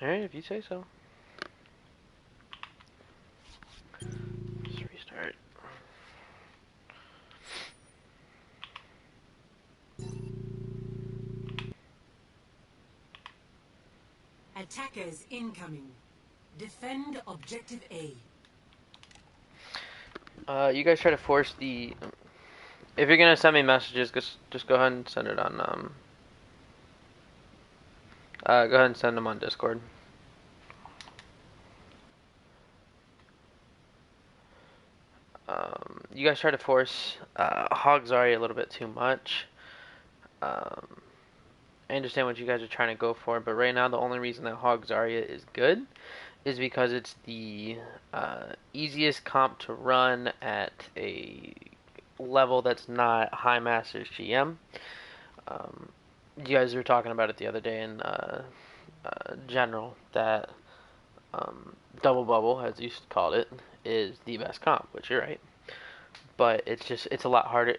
Alright, if you say so. Just restart. Attackers incoming. Defend objective A. You guys try to force the... If you're gonna send me messages, just go ahead and send it on, go ahead and send them on Discord. You guys try to force Hog Zarya a little bit too much. I understand what you guys are trying to go for, but right now the only reason that Hog Zarya is good is because it's the easiest comp to run at a level that's not High Masters GM. You guys were talking about it the other day in general that Double Bubble, as you called it, is the best comp, which you're right. But it's a lot harder.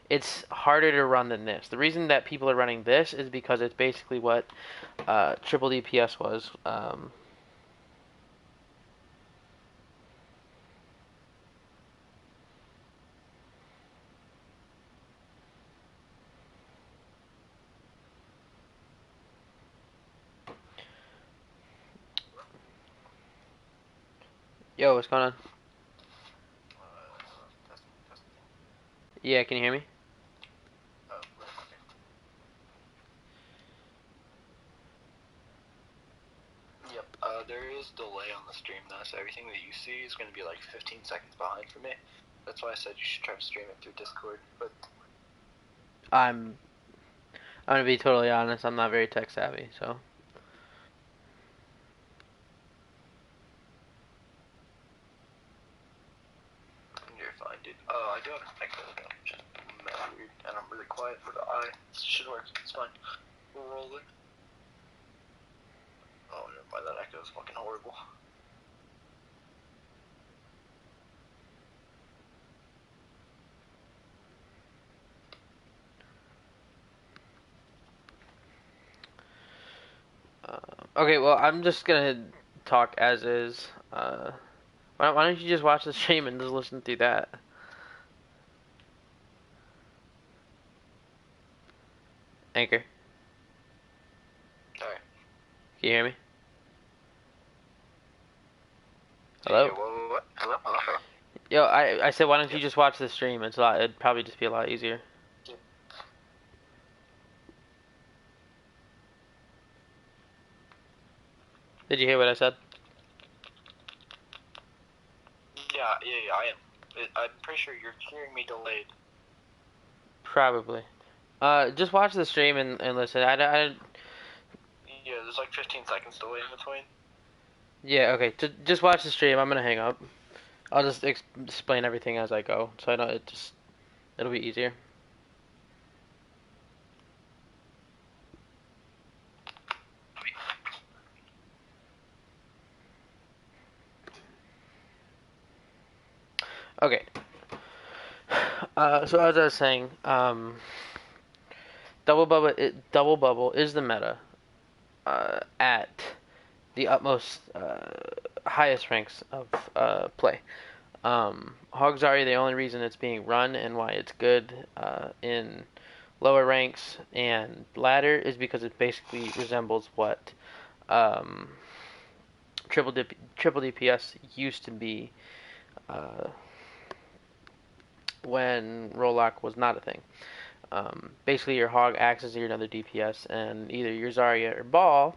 It's harder to run than this. The reason that people are running this is because it's basically what triple DPS was. Yo, what's going on? Yeah, can you hear me? Yep, there is delay on the stream though, so everything that you see is going to be like 15 seconds behind for me. That's why I said you should try to stream it through Discord, but... I'm gonna be totally honest, I'm not very tech savvy, so... You're fine, dude. Oh, I do have an echo though, which is mad weird, and I'm really quiet for the eye. It should work, it's fine. We'll roll it. Oh, never mind, that echo is fucking horrible. Okay, well, I'm just gonna talk as is. Why don't you just watch the stream and just listen through that? Anchor. Alright. Can you hear me? Hello? Yeah, what? Hello? Hello? Yo, I said why don't you just watch the stream? It'd probably just be a lot easier. Did you hear what I said? Yeah, I am. I'm pretty sure you're hearing me delayed. Probably. Just watch the stream and listen. Yeah, there's like 15 seconds delay in between. Yeah, okay. Just watch the stream. I'm gonna hang up. I'll just explain everything as I go, so I know it'll be easier. Okay. So as I was saying, double bubble is the meta at the utmost highest ranks of play. Hog Zarya, the only reason it's being run and why it's good in lower ranks and ladder is because it basically resembles what triple DPS used to be when Rollock was not a thing. Basically, your Hog acts as your another DPS, and either your Zarya or Ball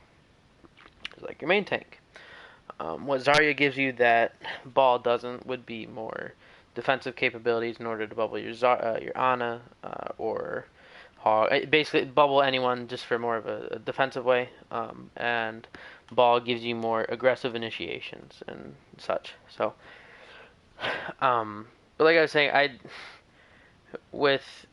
is like your main tank. What Zarya gives you that Ball doesn't would be more defensive capabilities in order to bubble your Ana or Hog. Basically, bubble anyone just for more of a defensive way, and Ball gives you more aggressive initiations and such. So, but like I was saying, with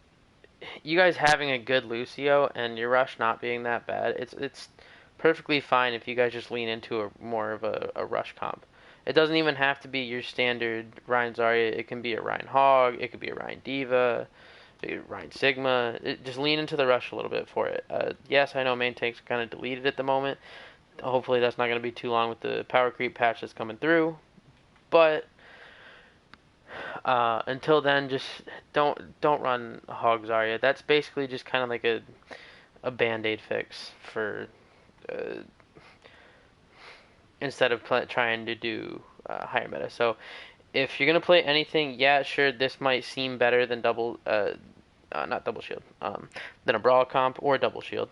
you guys having a good Lucio and your rush not being that bad, it's perfectly fine if you guys just lean into more of a rush comp. It doesn't even have to be your standard Ryan Zarya. It can be a Ryan Hog. It could be a Ryan Diva, Ryan Sigma. Just lean into the rush a little bit for it. Yes, I know main tank's kind of deleted at the moment, hopefully that's not going to be too long with the power creep patch that's coming through. But until then, just don't run Hog Zarya. That's basically just kind of like a band-aid fix for uh, instead of trying to do higher meta. So if you're gonna play anything, yeah, sure, this might seem better than not double shield, than a brawl comp or double shield,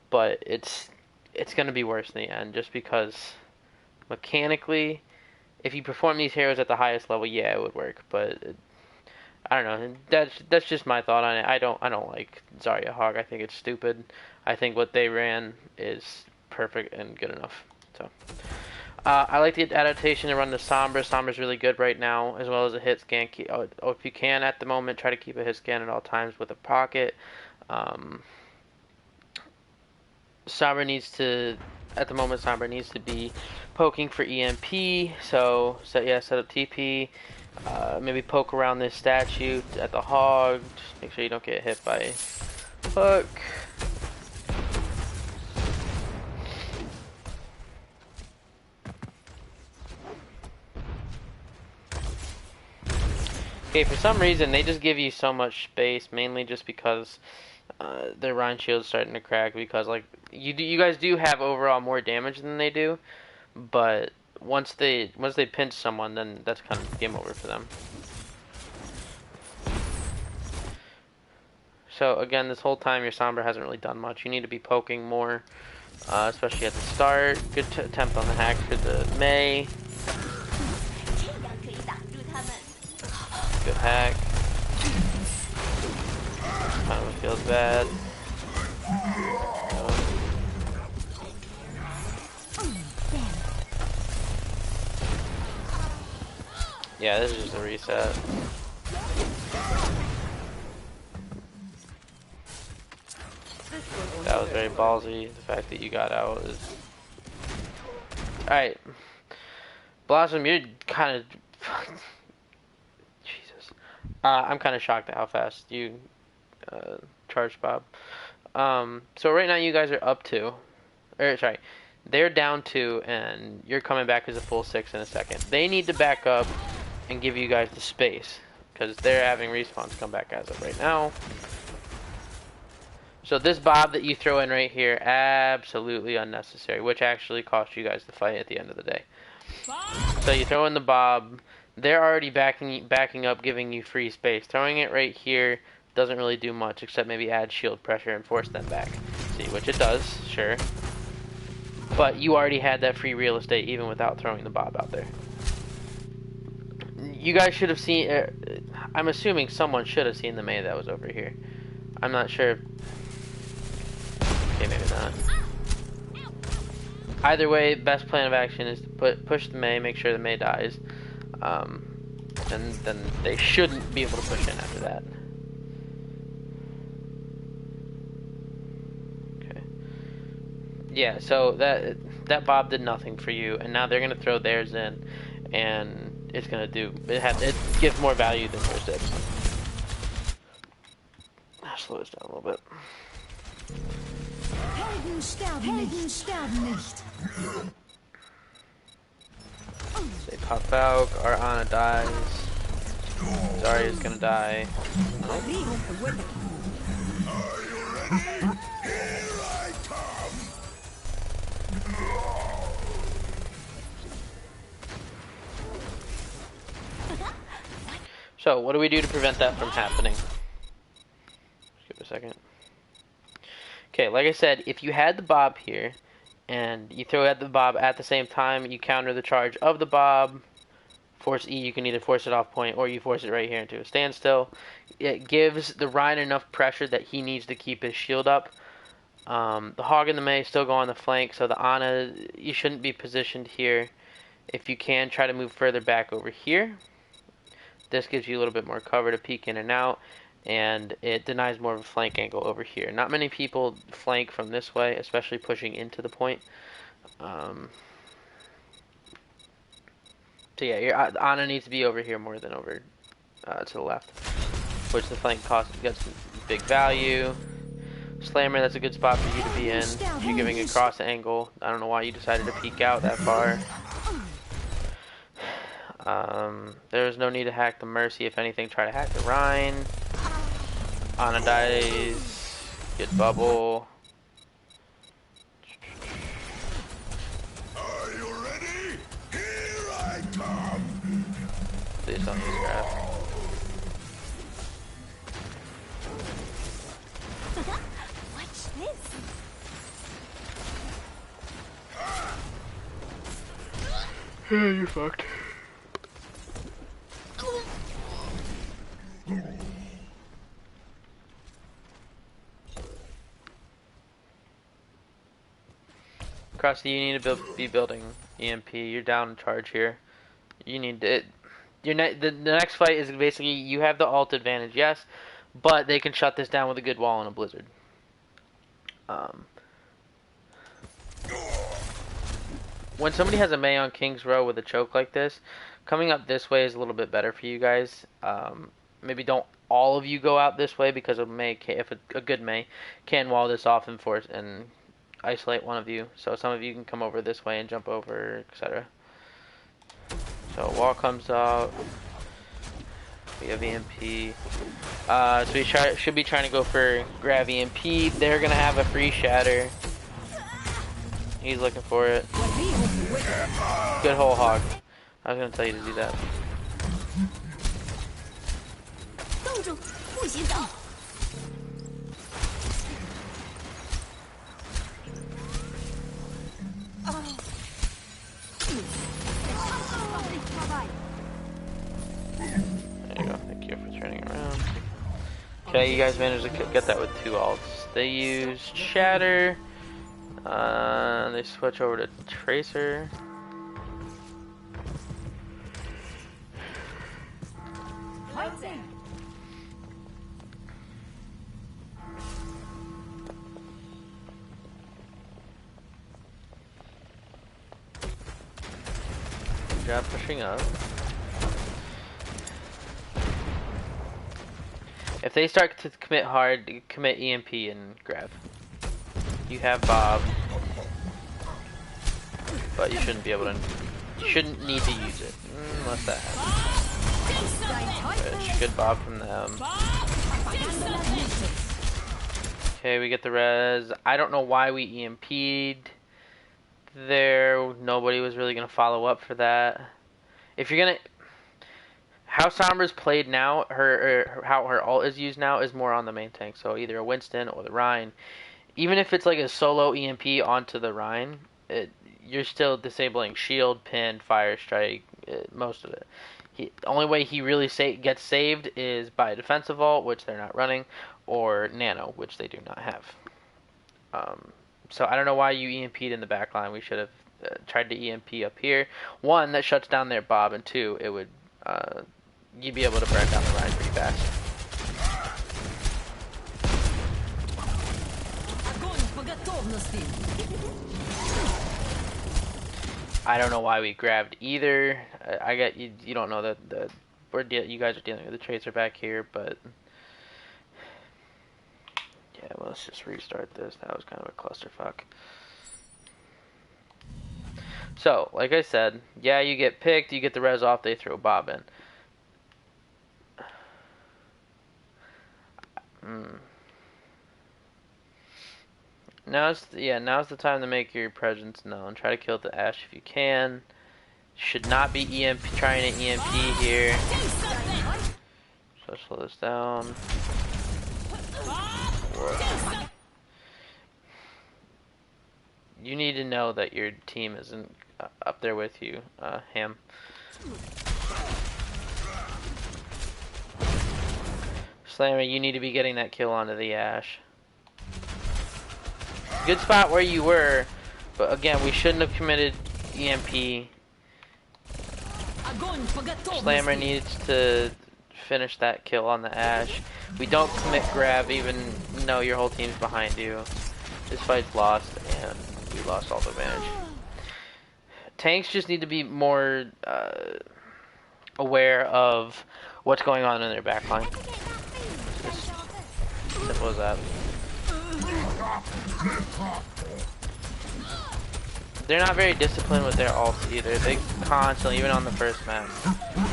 but it's gonna be worse in the end, just because mechanically, if you perform these heroes at the highest level, yeah, it would work, but I don't know. That's just my thought on it. I don't like Zarya Hog. I think it's stupid. I think what they ran is perfect and good enough. So. I like the adaptation to run the Sombra. Sombra's really good right now, as well as a hit scan. If you can at the moment, try to keep a hit scan at all times with a pocket. Sombra needs to, at the moment, Sombra needs to be poking for EMP. So set up TP. Maybe poke around this statue at the hog. Just make sure you don't get hit by hook. Okay, for some reason they just give you so much space, mainly just because their Rhine shield's starting to crack. Because like you guys do have overall more damage than they do, but once they pinch someone, then that's kind of game over for them. So again, this whole time your Sombra hasn't really done much. You need to be poking more, especially at the start. Good attempt on the hack for the Mei. Good hack. Kind of feels bad. Yeah, this is just a reset. That was very ballsy. The fact that you got out is... Alright. Blossom, you're kind of... Jesus. I'm kind of shocked at how fast you charged Bob. So right now you guys are up 2. Or, sorry. They're down 2, and you're coming back as a full 6 in a second. They need to back up and give you guys the space, because they're having respawns come back as of right now. So this Bob that you throw in right here, absolutely unnecessary, which actually cost you guys the fight at the end of the day. So you throw in the Bob, they're already backing up, giving you free space. Throwing it right here doesn't really do much, except maybe add shield pressure and force them back. See, which it does, sure. But you already had that free real estate even without throwing the Bob out there. You guys should have seen, I'm assuming someone should have seen the Mei that was over here. I'm not sure if, okay, maybe not. Either way, best plan of action is to push the Mei, make sure the Mei dies. And then they shouldn't be able to push in after that. Okay. Yeah, so that Bob did nothing for you, and now they're gonna throw theirs in, and it's gonna do. It gives more value than yours did. I'll slow this down a little bit. Helden sterben nicht. Say pop Falk, our Ana dies. Zarya's gonna die. Oh. So, what do we do to prevent that from happening? Just give it a second. Okay, like I said, if you had the Bob here, and you throw at the Bob at the same time, you counter the charge of the Bob, force E, you can either force it off point, or you force it right here into a standstill. It gives the Rhine enough pressure that he needs to keep his shield up. The Hog and the Mei still go on the flank, so the Ana, you shouldn't be positioned here. If you can, try to move further back over here. This gives you a little bit more cover to peek in and out, and it denies more of a flank angle over here. Not many people flank from this way, especially pushing into the point. So yeah, your Ana needs to be over here more than over to the left, which the flank gets big value. Slammer, that's a good spot for you to be in. You're giving a cross angle. I don't know why you decided to peek out that far. There's no need to hack the Mercy. If anything, try to hack the Rhine. Ana dies. Get bubble. Are you ready? Here I come. Please don't use grab. Watch this. You're fucked. Krusty, you need to be building EMP. You're down in charge here. You need to. The next fight is basically you have the ult advantage, yes, but they can shut this down with a good wall and a blizzard. When somebody has a Mei on King's Row with a choke like this, coming up this way is a little bit better for you guys. Maybe don't all of you go out this way because a Mei, if a good Mei can wall this off and force and isolate one of you. So some of you can come over this way and jump over, etc. So wall comes out. We have EMP. So we should be trying to go for grab EMP. They're gonna have a free shatter. He's looking for it. Good whole hog. I was gonna tell you to do that. There you go. Thank you for turning around. Okay, you guys managed to get that with 2 ults. They use shatter. They switch over to Tracer. Good job pushing up. If they start to commit hard, commit EMP and grab. You have Bob, but you shouldn't be able to. You shouldn't need to use it unless that happens. Which, good Bob from them. Okay, we get the res. I don't know why we EMP'd there. Nobody was really gonna follow up for that. If you're gonna, how Sombra's played now, how her ult is used now is more on the main tank. So either a Winston or the Rhine. Even if it's like a solo EMP onto the Rhine, you're still disabling shield, pin, fire strike, most of it. The only way he really gets saved is by a defensive ult, which they're not running, or nano, which they do not have. So I don't know why you EMP'd in the back line. We should have tried to EMP up here. 1, that shuts down their Bob, and 2, it would you'd be able to burn down the Rhine pretty fast. I don't know why we grabbed either. I get you. You don't know that you guys are dealing with the tracer back here, but yeah. Well, let's just restart this. That was kind of a clusterfuck. So, like I said, yeah, you get picked. You get the res off. They throw Bob in. Now's the time to make your presence known. Try to kill the Ash if you can. Should not be trying to EMP here. So slow this down. Whoa. You need to know that your team isn't up there with you, Ham. Slammer, you need to be getting that kill onto the Ash. Good spot where you were, but again, we shouldn't have committed EMP. Slammer needs to finish that kill on the Ash. We don't commit grab even though your whole team's behind you. This fight's lost, and we lost all the advantage. Tanks just need to be more aware of what's going on in their backline. Just simple as that. They're not very disciplined with their ults either. They constantly, even on the first map,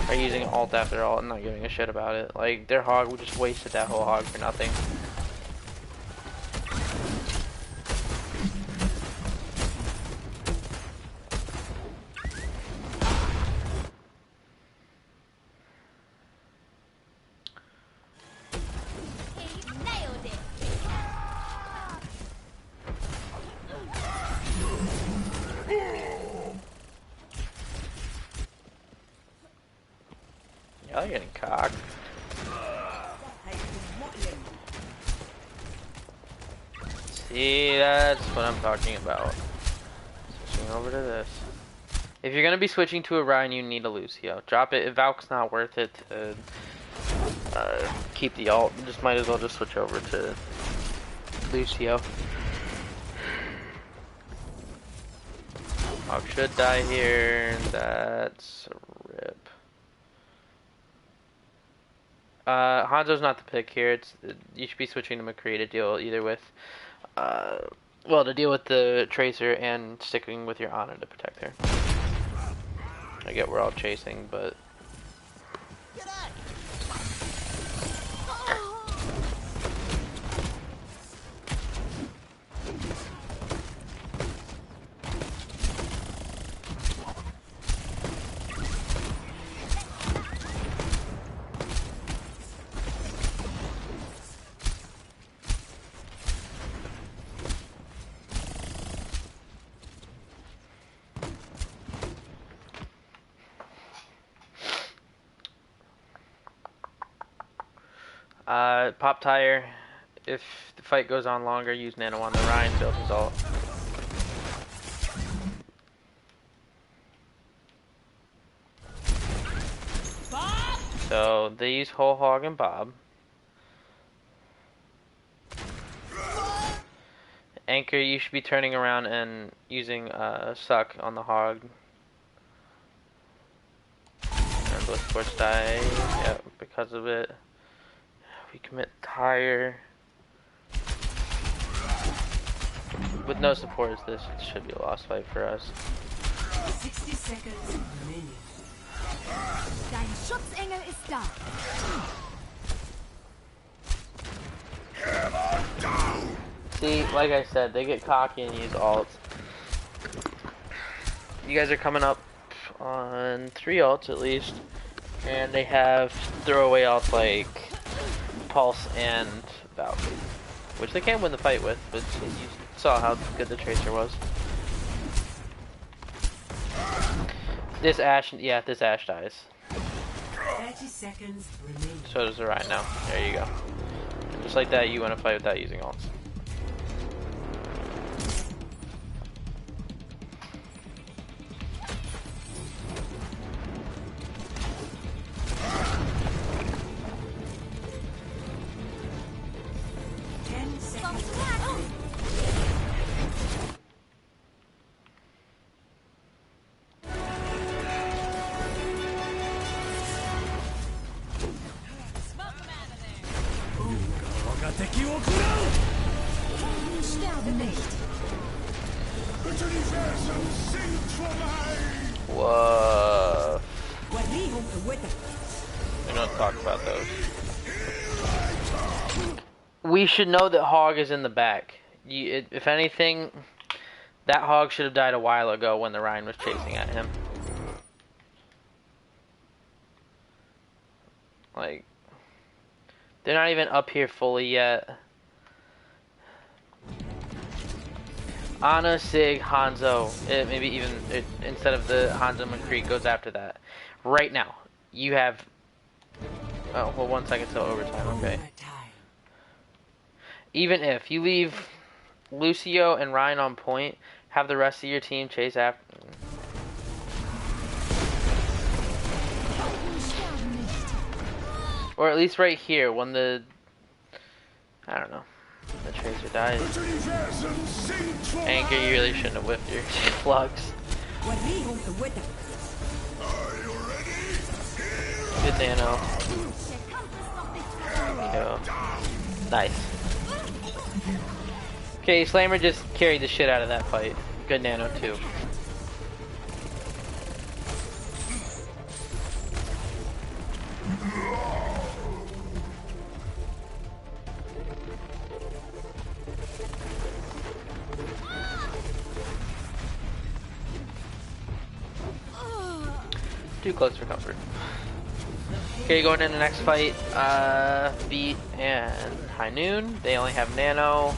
are using ult after ult and not giving a shit about it. Like, their hog just wasted that whole hog for nothing. Nailed it. Y'all getting cocked. See, that's what I'm talking about. Switching over to this. If you're gonna be switching to a Ryan, you need a Lucio. Drop it. If Valk's not worth it to keep the ult, you just might as well just switch over to Lucio. Hog should die here. That's a rip. Hanzo's not the pick here. You should be switching to McCree to deal either with, well, to deal with the Tracer and sticking with your Ana to protect her. I get we're all chasing, but pop tire. If the fight goes on longer, use nano on the Ryan, build his ult. So they use whole hog and Bob. Anchor, you should be turning around and using suck on the hog. And both sports die. Yep, because of it. We commit tire. With no support, this should be a lost fight for us. 60 seconds remaining. Dein Schutzengel ist da. See, like I said, they get cocky and use ults. You guys are coming up on 3 ults at least, and they have throwaway ults like Pulse and Valkyrie, which they can win the fight with, but you saw how good the Tracer was. This Ashe, yeah, this Ashe dies. 30 seconds remaining. So does the Ryan now. There you go. And just like that, you win a fight without using ults. Whoa. We don't talk about those. We should know that Hog is in the back. If anything, that Hog should have died a while ago when the Ryan was chasing at him. Like, they're not even up here fully yet. Ana, Sig, Hanzo, maybe even instead of the Hanzo McCree goes after that. Right now, you have. Oh, well, 1 second till overtime. Okay. Even if you leave Lucio and Ryan on point, have the rest of your team chase after. Or at least right here when the. I don't know. The Tracer dies. Anchor, you really shouldn't have whipped your flux. Good nano. There we go. Nice. Okay, Slammer just carried the shit out of that fight. Good nano too. Too close for comfort. Okay, going into the next fight, Beat and High Noon. They only have Nano,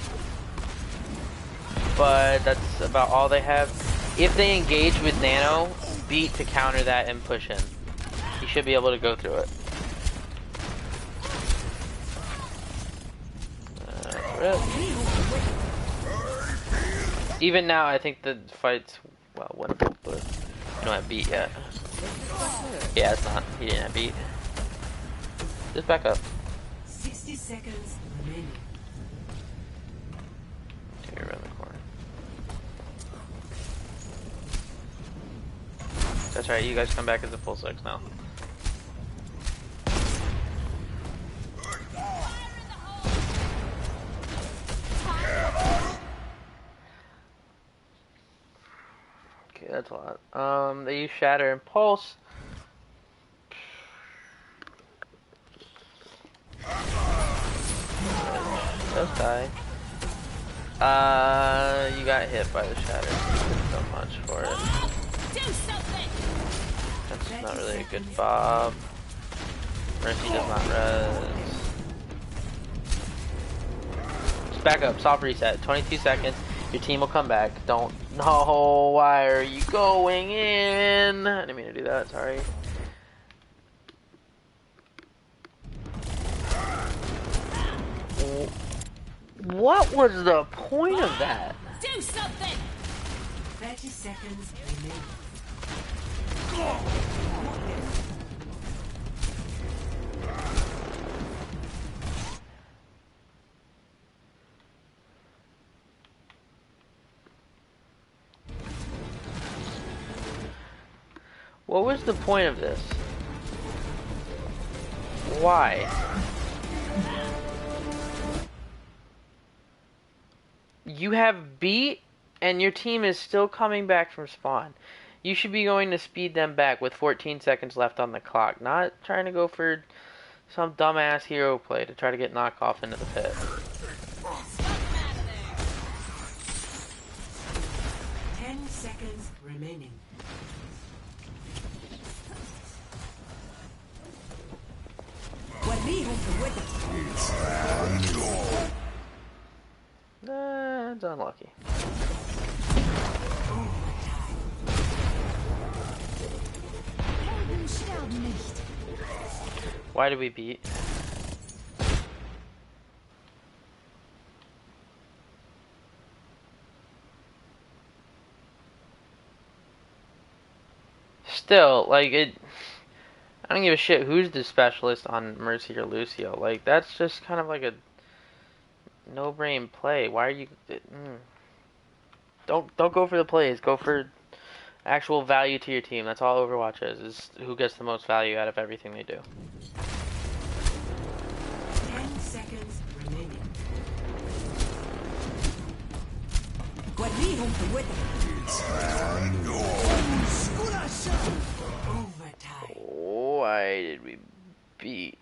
but that's about all they have. If they engage with Nano, Beat to counter that and push in. He should be able to go through it. Even now, I think the fight's, well, winnable, but you don't have Beat yet. Yeah, it's not. He didn't have Beat. Just back up. 60 seconds remaining. Take it around the corner. That's right, you guys come back as a full six now. Okay, that's a lot. They use Shatter and Pulse. Just die. You got hit by the Shatter. So much for it. That's not really a good fob. Mercy does not res. Just back up, soft reset. 22 seconds. Your team will come back. Don't. No, why are you going in? I didn't mean to do that, sorry. What was the point of that? Do something! 30 seconds remaining. What was the point of this? Why? You have Beat and your team is still coming back from spawn. You should be going to speed them back with 14 seconds left on the clock, not trying to go for some dumbass hero play to try to get knocked off into the pit. 10 seconds remaining. That's unlucky. Why did we beat? Still, like, it... I don't give a shit who's the specialist on Mercy or Lucio. Like, that's just kind of like a no-brain play. Why are you... Don't go for the plays. Go for actual value to your team. That's all Overwatch is who gets the most value out of everything they do. 10 seconds remaining. Overtime. Why did we beat?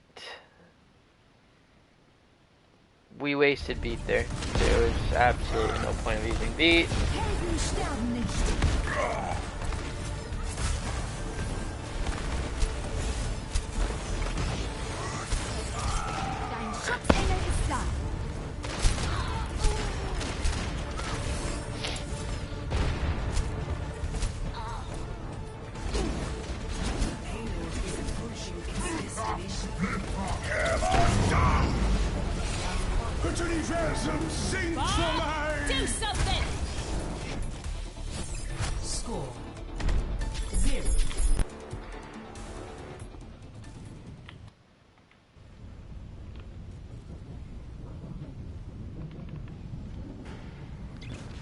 We wasted beat there. There was absolutely no point of using beat. Dein Schutzengel ist da. Payload is approaching its destination. Das Universum singt vorbei! Do something! Score 0.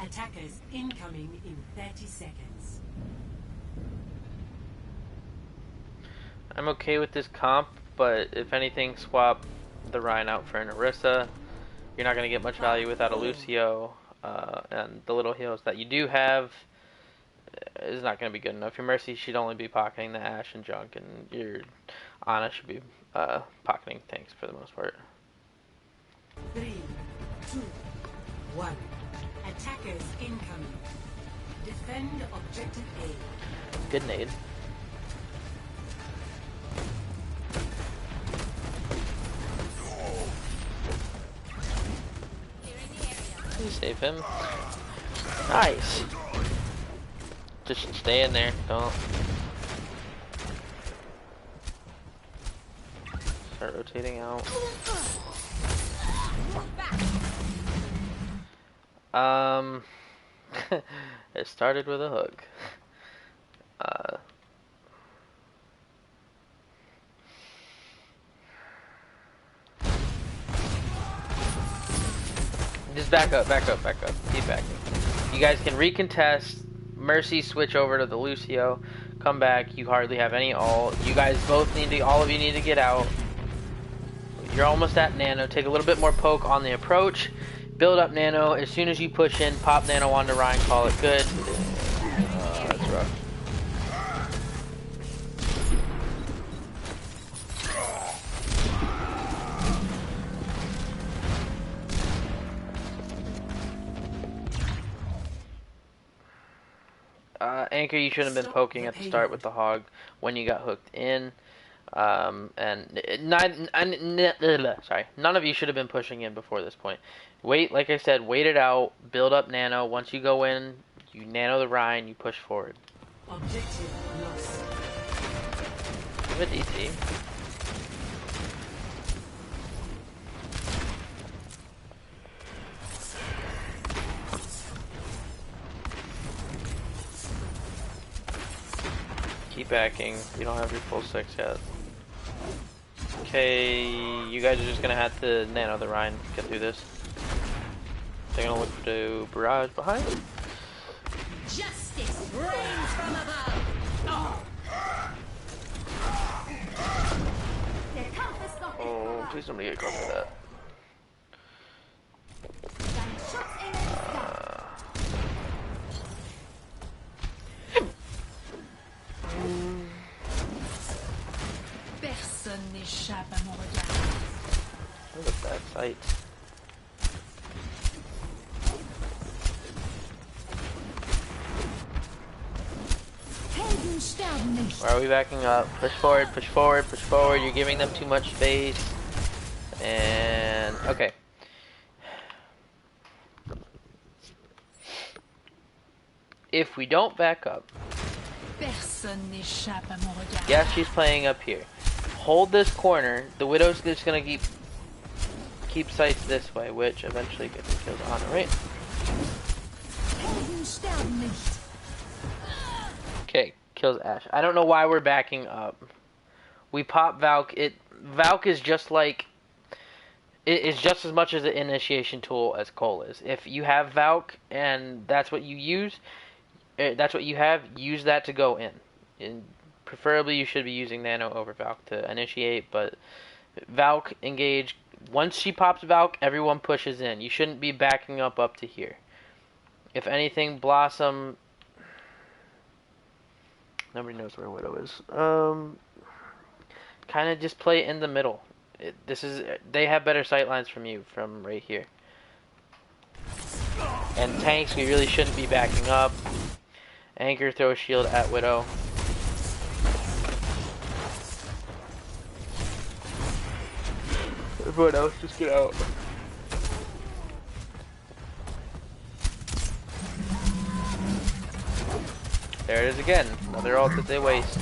Attackers incoming in 30 seconds. I'm okay with this comp, but if anything, swap the Rhine out for an Orisa. You're not going to get much value without a Lucio. and the little heals that you do have is not going to be good enough. Your Mercy should only be pocketing the Ash and junk, and your Ana should be pocketing tanks for the most part. 3, 2, 1. Attackers incoming. Defend objective A. Good nade. Please save him. Nice. Just stay in there. Don't start rotating out. It started with a hook. Just back up, back up, back up. Keep backing. You guys can recontest. Mercy switch over to the Lucio. Come back. You hardly have any ult. You guys both need to, all of you need to get out. You're almost at Nano. Take a little bit more poke on the approach. Build up Nano. As soon as you push in, pop Nano onto Ryan. Call it good. That's rough. Anchor, you shouldn't have been poking at the start with the hog when you got hooked in. Sorry, none of you should have been pushing in before this point. Wait, like I said, wait it out, build up Nano. Once you go in, you Nano the Rhine, you push forward. Objective lost. Good DC. Keep backing. You don't have your full 6 yet. Okay, you guys are just gonna have to Nano the Rhine. Get through this. They're gonna look to barrage behind. Justice reigns from above. Der Kampf ist noch nicht Oh, vorbei. please don't get close to that. Dein Schutzengel ist da. Personne n'échappe à mon regard. Look at that sight. Helden sterben nicht. Why are we backing up? Push forward, push forward, push forward. You're giving them too much space. And okay. If we don't back up, Personne n'échappe à mon regard. yeah, she's playing up here. Hold this corner. The Widow's just gonna keep sights this way, which eventually gets kills on it, right? Helden sterben nicht. Okay, kills Ash. I don't know why we're backing up. We pop Valk. Valk is just like it is just as much as an initiation tool as Cole is. If you have Valk and that's what you use, that's what you have. Use that to go in. And preferably, you should be using Nano over Valk to initiate. But Valk engage. Once she pops Valk, everyone pushes in. You shouldn't be backing up to here. If anything, Blossom. Nobody knows where Widow is. Kind of just play in the middle. They have better sight lines from you from right here. And tanks, we really shouldn't be backing up. Anchor, throw a shield at Widow. Everyone else, just get out. There it is again. Another ult that they waste.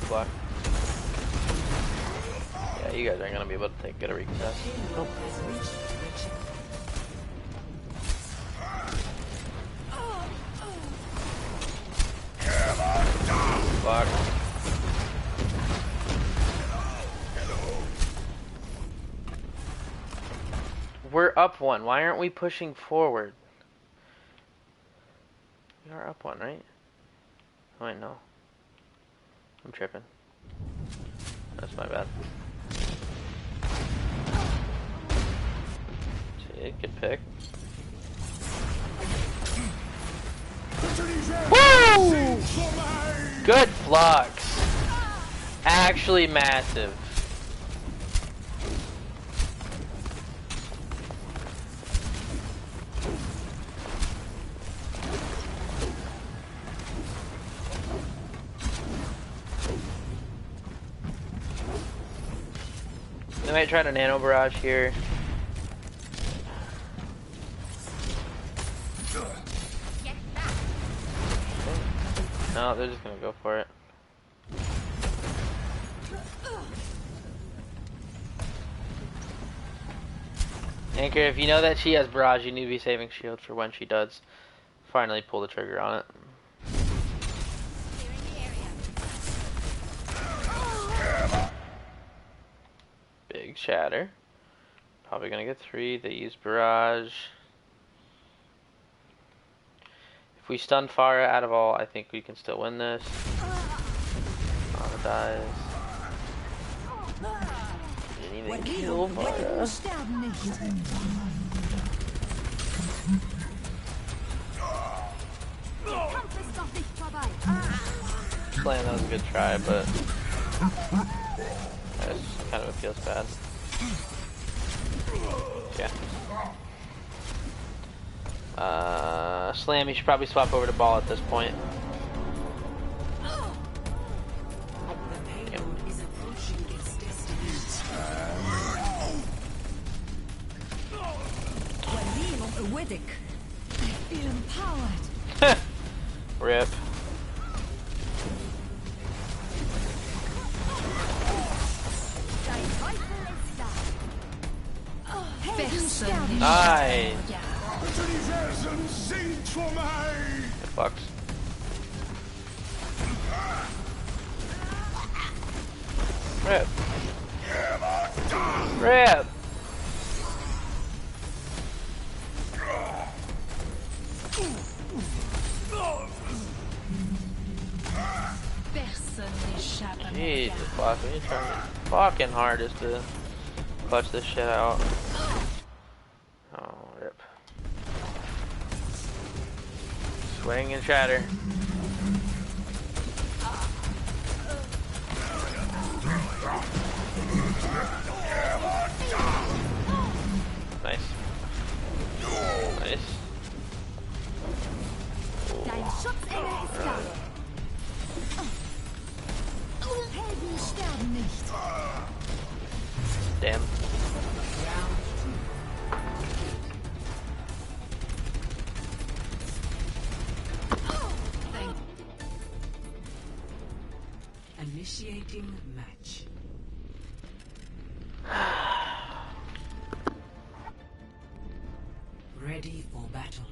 Block. Yeah, you guys aren't gonna be able to get a recontest. Nope. Block. We're up one. Why aren't we pushing forward? We are up one, right? Oh, wait, no. I'm tripping. That's my bad. See, good pick. Woo! Good flux. Actually massive. They might try to nano barrage here. No, they're just gonna go for it. Anchor, if you know that she has barrage, you need to be saving shield for when she does finally pull the trigger on it. Big shatter. Probably gonna get 3. They use barrage. If we stun Pharah out of all, I think we can still win this. Pharah dies. Didn't even kill Pharah. Slam, that was a good try, but that kind of feels bad. Yeah. Slam, you should probably swap over to ball at this point. I feel empowered. Rip. Nice. Good fucks. Rip. Rip. Jesus, Plaster, you're trying fucking hardest to clutch this shit out. Oh, rip. Swing and shatter. Nice. Nice. Dein Schutzengel ist da. Helden sterben nicht. Damn. Initiating match. Ready for battle.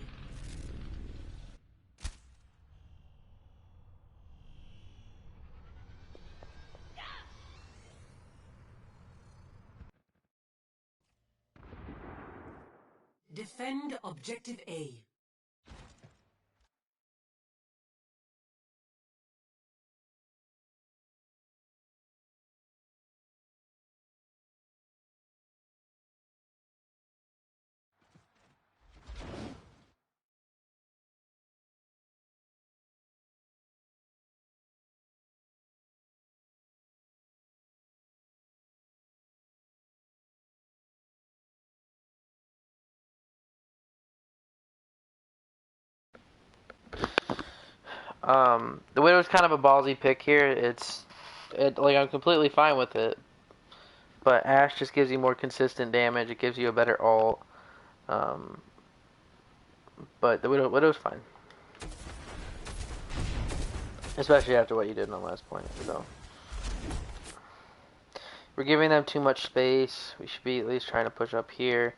Defend objective A. The Widow's kind of a ballsy pick here. Like, I'm completely fine with it. But Ashe just gives you more consistent damage. It gives you a better ult. But the Widow's fine. Especially after what you did in the last point. So we're giving them too much space. We should be at least trying to push up here.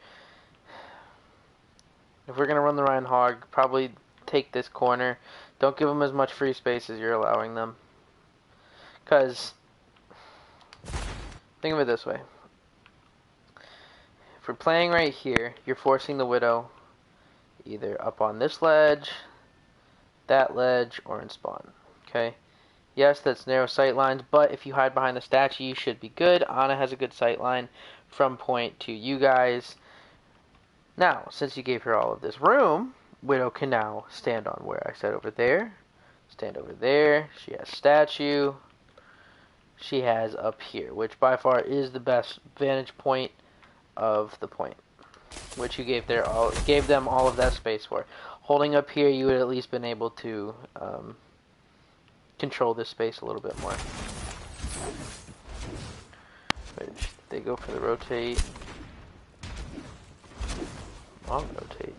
If we're going to run the Ryan Hog, probably take this corner. Don't give them as much free space as you're allowing them. Because, think of it this way. If we're playing right here, you're forcing the Widow either up on this ledge, that ledge, or in spawn. Okay. Yes, that's narrow sight lines, but if you hide behind the statue, you should be good. Ana has a good sight line from point to you guys. Now, since you gave her all of this room, Widow can now stand on where I said over there. Stand over there. She has statue. She has up here, which by far is the best vantage point of the point, which you gave them all of that space for. Holding up here, you would at least been able to control this space a little bit more. Which they go for the rotate. Long rotate.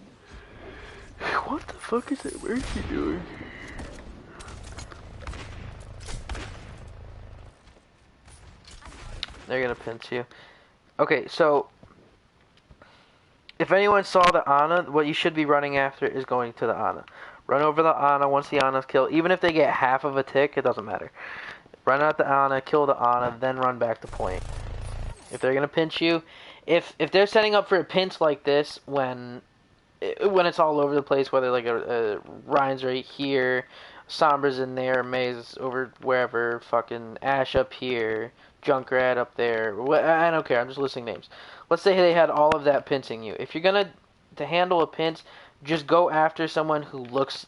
What the fuck is that Mercy doing? They're gonna pinch you. Okay, so if anyone saw the Ana, what you should be running after is going to the Ana. Run over the Ana once the Ana's killed. Even if they get half of a tick, it doesn't matter. Run out the Ana, kill the Ana, then run back to point. If they're gonna pinch you, if they're setting up for a pinch like this when it's all over the place, whether like a Ryan's right here, Sombra's in there, May's over wherever, fucking Ash up here, Junkrat up there. I don't care. I'm just listing names. Let's say they had all of that pinching you. If you're gonna to handle a pinch, just go after someone who looks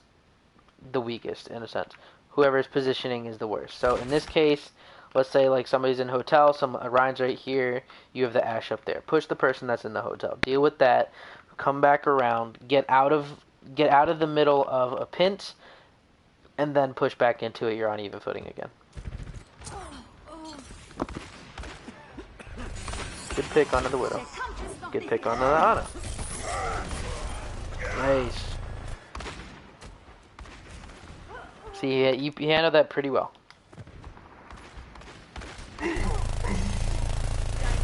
the weakest in a sense. Whoever's positioning is the worst. So in this case, let's say like somebody's in hotel, Ryan's right here. You have the Ash up there. Push the person that's in the hotel. Deal with that. Come back around. Get out of the middle of a pinch, and then push back into it. You're on even footing again. Good pick onto the Widow. Good pick onto the Ana. Nice. See, you handled that pretty well.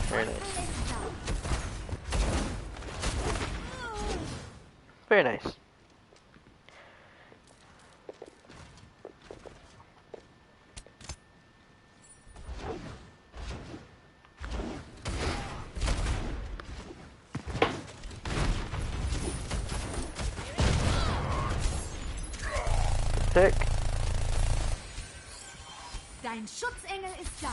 Very nice. Very nice. Pick. Dein Schutzengel ist da.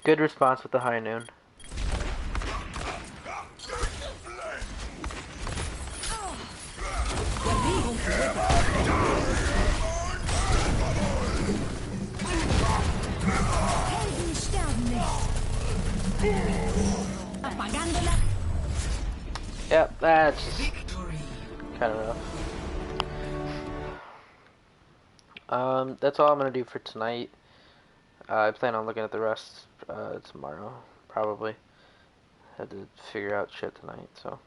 Good response with the high noon. Helden sterben nicht. Propaganda. Yep, that's kind of rough. That's all I'm gonna do for tonight. I plan on looking at the rest tomorrow, probably. Had to figure out shit tonight, so.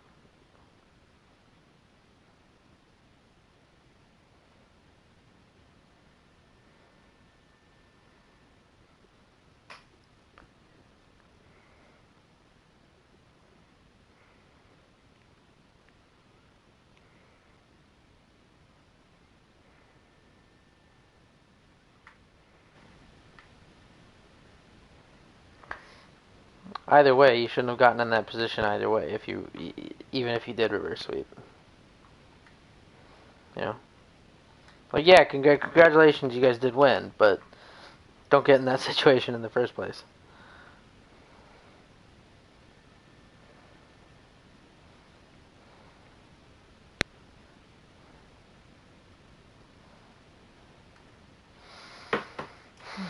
Either way, you shouldn't have gotten in that position either way, even if you did reverse sweep. You know? Like, yeah, congratulations, you guys did win, but don't get in that situation in the first place.